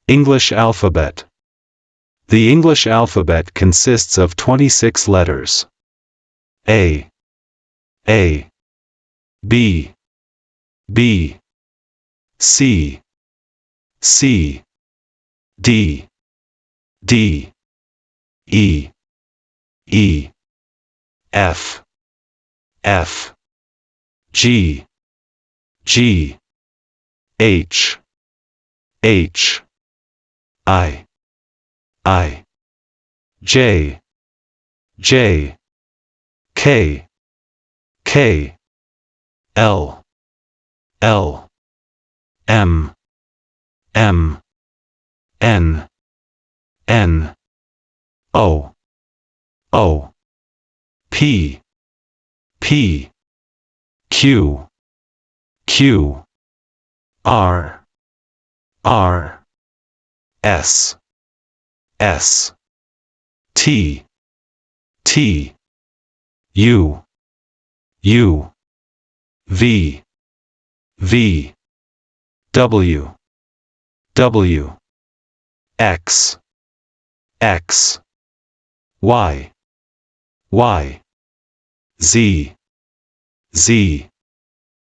English alphabet. The English alphabet consists of 26 letters. A, B, C, D, E, F, G, H, I, J, K, L, M, N, O, P, Q, R, S, T, U, V, W, X, Y, Z,